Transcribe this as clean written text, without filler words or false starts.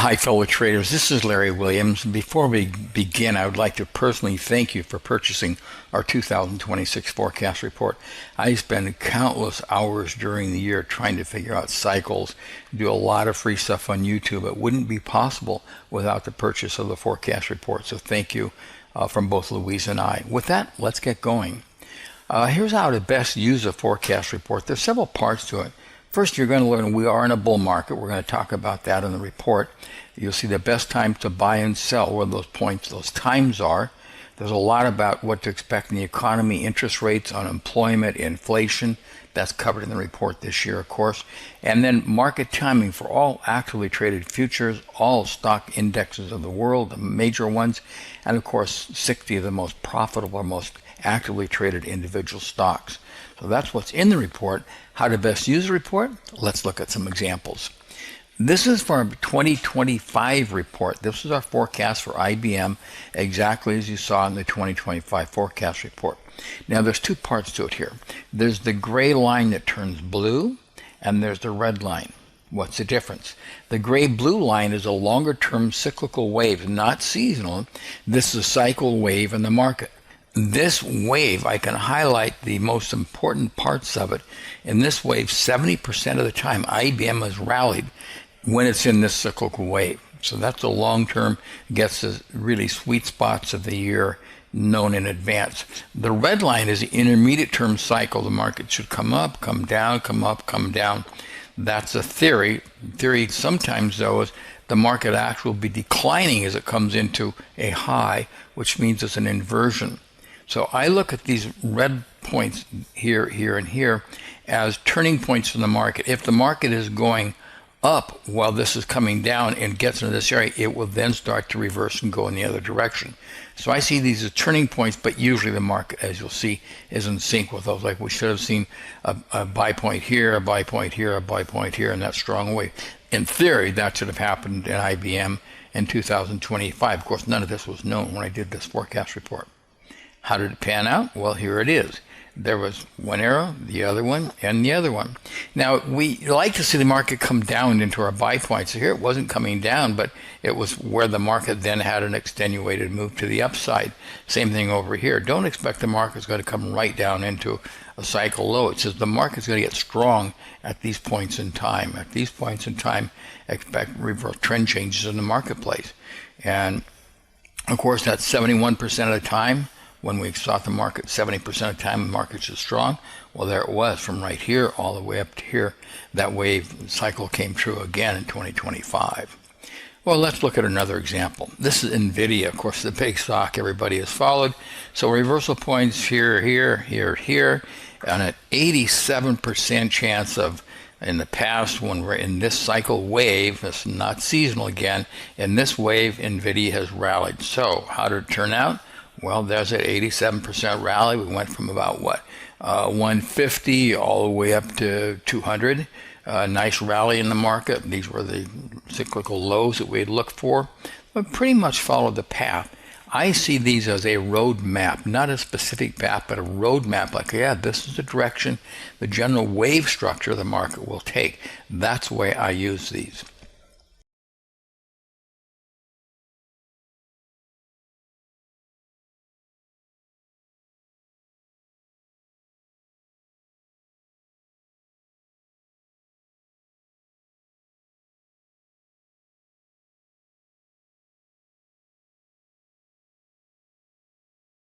Hi, fellow traders. This is Larry Williams. Before we begin, I would like to personally thank you for purchasing our 2026 forecast report. I spend countless hours during the year trying to figure out cycles, do a lot of free stuff on YouTube. It wouldn't be possible without the purchase of the forecast report. So thank you from both Louise and I. With that, let's get going. Here's how to best use a forecast report. There's several parts to it. First, you're going to learn we are in a bull market. We're going to talk about that in the report. You'll see the best time to buy and sell, where those points, those times are. There's a lot about what to expect in the economy, interest rates, unemployment, inflation. That's covered in the report this year, of course. And then market timing for all actively traded futures, all stock indexes of the world, the major ones, and of course, 60 of the most profitable, most actively traded individual stocks. So that's what's in the report. How to best use the report? Let's look at some examples. This is for our 2025 report. This is our forecast for IBM, exactly as you saw in the 2025 forecast report. Now, there's two parts to it here. There's the gray line that turns blue, and there's the red line. What's the difference? The gray-blue line is a longer-term cyclical wave, not seasonal. This is a cycle wave in the market. This wave, I can highlight the most important parts of it. In this wave, 70% of the time, IBM has rallied when it's in this cyclical wave. So that's a long-term, gets the really sweet spots of the year known in advance. The red line is the intermediate-term cycle. The market should come up, come down, come up, come down. That's a theory. Theory sometimes, though, is the market actually will be declining as it comes into a high, which means it's an inversion. So I look at these red points here, here, and here as turning points in the market. If the market is going up while this is coming down and gets into this area, it will then start to reverse and go in the other direction. So I see these as turning points, but usually the market, as you'll see, is in sync with those. Like we should have seen a buy point here, a buy point here, a buy point here, and that strong wave. In theory, that should have happened in IBM in 2025. Of course, none of this was known when I did this forecast report. How did it pan out? Well, here it is. There was one arrow, the other one, and the other one. Now, we like to see the market come down into our buy points. So here it wasn't coming down, but it was where the market then had an extenuated move to the upside. Same thing over here. Don't expect the market's going to come right down into a cycle low. It says the market's going to get strong at these points in time. At these points in time, expect reverse trend changes in the marketplace. And, of course, that's 71% of the time. When we saw the market 70% of the time, the markets are strong. Well, there it was from right here all the way up to here. That wave cycle came true again in 2025. Well, let's look at another example. This is Nvidia, of course, the big stock everybody has followed. So reversal points here, here, here, here, and an 87% chance of, in the past, when we're in this cycle wave, it's not seasonal again, in this wave, Nvidia has rallied. So how did it turn out? Well, there's an 87% rally. We went from about, 150 all the way up to 200. Nice rally in the market. These were the cyclical lows that we had looked for, but pretty much followed the path. I see these as a road map, not a specific path, but a road map. Like, yeah, this is the direction, the general wave structure the market will take. That's the way I use these.